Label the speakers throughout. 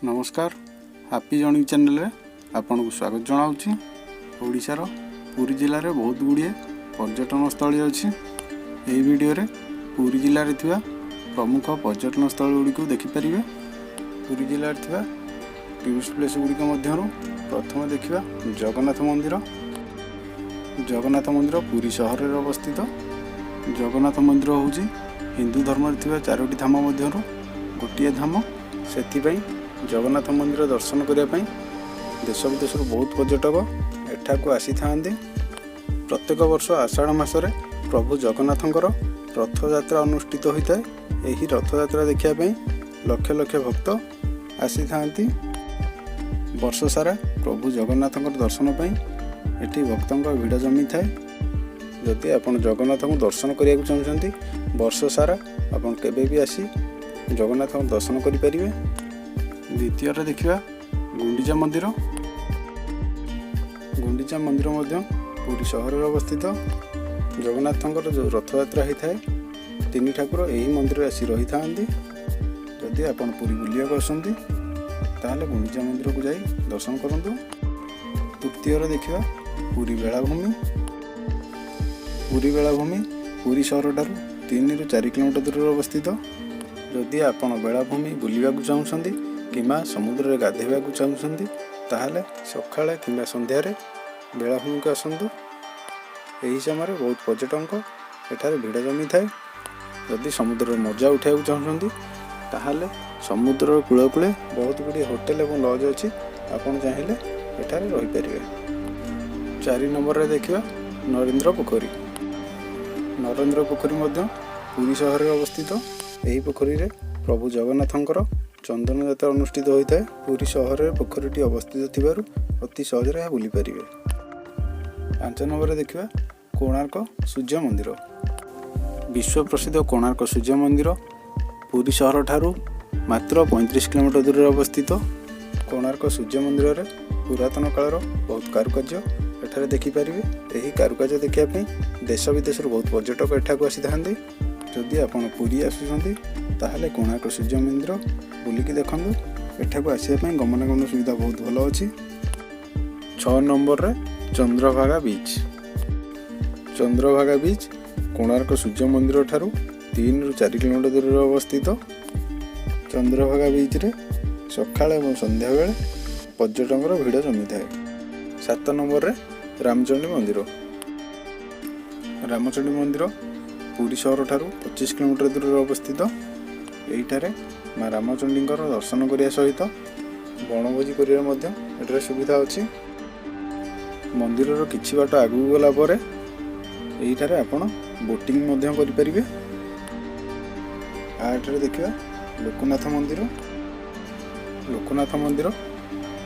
Speaker 1: नमस्कार happy journey channel रे आपन को स्वागत जनाऊँ। ओडिशार पुरी जिले में बहुत गुड़िए पर्यटन स्थल अच्छी। यही वीडियो रे पुरी जिले में थिबा प्रमुख पर्यटन स्थल गुड़ी को देखिपारे। पुरी जिले में थिबा टूरिस्ट प्लेस गुड़िक मध्यरु प्रथम देखिबा जगन्नाथ मंदिर। जगन्नाथ मंदिर पुरी शहर में अवस्थित। जगन्नाथ मंदिर होउची हिंदू धर्म रे थिबा 4टी धाम मध्यरु गोटिए धाम। सेथिपई जगन्नाथ मंदिर दर्शन करने देश विदेश बहुत पर्यटक एठाकू आसी थांती। प्रत्येक वर्ष आषाढ़ मासरे प्रभु जगन्नाथंकर रथ यात्रा अनुष्ठित होता है। यही रथ यात्रा देखिए लक्ष लक्ष भक्त आसी थांती। वर्ष सारा प्रभु जगन्नाथंकर दर्शन पाई एठी भक्तों भिड़ जमी थाए। जदि आप जगन्नाथ को दर्शन करने को चाहते वर्ष सारा आप केबे भी आसी जगन्नाथ को दर्शन करें। द्वितीय देखिए गुंडीचा मंदिर। गुंडीचा मंदिर पुरी शहर में अवस्थित। जगन्नाथंकर जो रथ यात्रा होता है 3 ठाकुर यही मंदिर आसी रही था। जदि आप पुरी बुलिया आसती ताहले गुंडीचा मंदिर को जाई दर्शन करूँ। तृतीय देखिए पुरी बेलाभूमि। पुरी बेलाभूमि पुरी शहर ठारू 3 ରୁ 4 किलोमीटर दूर अवस्थित। जदि आप बेलाभूमि बुलिया चाहते कि समुद्र में गाधेवा चाहते ताहले सकाळे कि संध्यार बेलाभूमि को आसतु। यही समय बहुत पर्यटक एठारे भिड़ जमी थाए। जदि समुद्र मजा उठा चाहते ताहले समुद्र कूल कूले बहुत गुड़ी होटेल और लॉज अच्छी। आपन चाहिए एठारे रही पारे। 4 नंबर देखिए नरेंद्र पोखरी। नरेंद्र पोखरी पुरी शहर में अवस्थित। यही पोखरी रे प्रभु जगन्नाथंकर चंदन यात्रा अनुष्ठित होता है। पुरी शहर में पोखरी अवस्थित थिबारु अति सहज बुली पारे। 5 नंबर देखिए कोणार्क सूर्य मंदिर। विश्व प्रसिद्ध कोणार्क सूर्य मंदिर पुरी शहर ठारू मात्र 35 किलोमीटर दूर अवस्थित। कोणार्क सूर्य मंदिर रे पुरातन कालर बहुत कारुकार्य एठारे देखिपारे। यही कारुकार्य देखापी देश विदेश बहुत पर्यटक एठाकू आसी थांती। जदि आप पुरी आसुचंती ताहले कोणार्क सूर्य मंदिर बुलिकी देखंतु। एठाकू आसीबा गमनागमन सुविधा बहुत भल अच्छी। 6 नंबर रे चंद्रभागा बीच। चंद्रभागा बीच कोणार्क सूर्य मंदिर ठारू 3 ରୁ 4 किलोमीटर दूर अवस्थित। चंद्रभागा बीच रे सकाळे और संध्या बेले पर्यटकर भिड़ जमी थाए। 7 नंबर रे रामचंडी मंदिर। रामचंडी मंदिर पुरी शहर ठारू 25 किलोमीटर दूर अवस्थित। यहीठारे माँ रामचंडी दर्शन करने सहित बनभोजी कर सुविधा अच्छी। मंदिर किछि बाट आगू गला पर यहीठारे आपण बोटिंग करें। आठरे देखिए लोकनाथ मंदिर। लोकनाथ मंदिर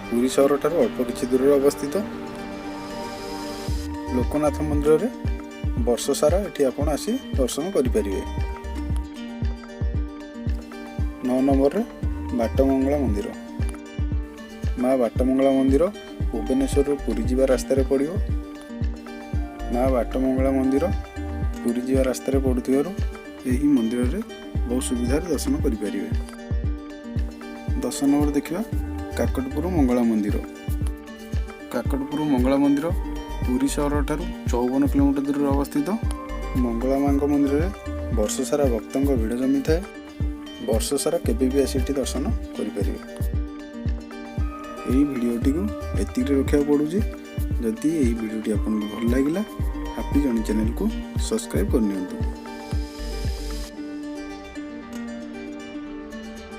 Speaker 1: पुरी शहर ठारू अल्प किछि दूर अवस्थित। लोकनाथ मंदिर रे वर्ष सारा एठी आपण आसी दर्शन करें। 9 नंबर रे बाटमंगला मंदिर। माँ बाटमंगला मंदिर भुवनेश्वर पुरी जीवा रास्तार पड़ो। माँ बाटमंगला मंदिर पुरी जीवा रास्तार पड़ुथिबारु यही मंदिर रे बहुत सुविधा दर्शन करें। 10 नंबर देखिए काकटपुर मंगला मंदिर। काकटपुर मंगला मंदिर पुरी शहर ठारू 54 किलोमीटर दूर अवस्थित। मंगला माँ मंदिर में वर्ष सारा भक्तों भिड़ जमी थाए। वर्ष सारा केबे भी आसी दर्शन करें। यही भिडियोटी को एतिक रखा पड़ू। जदि यही भिडियोटी आपको भल लगे हापी जर्नी चैनल को सब्सक्राइब करनी।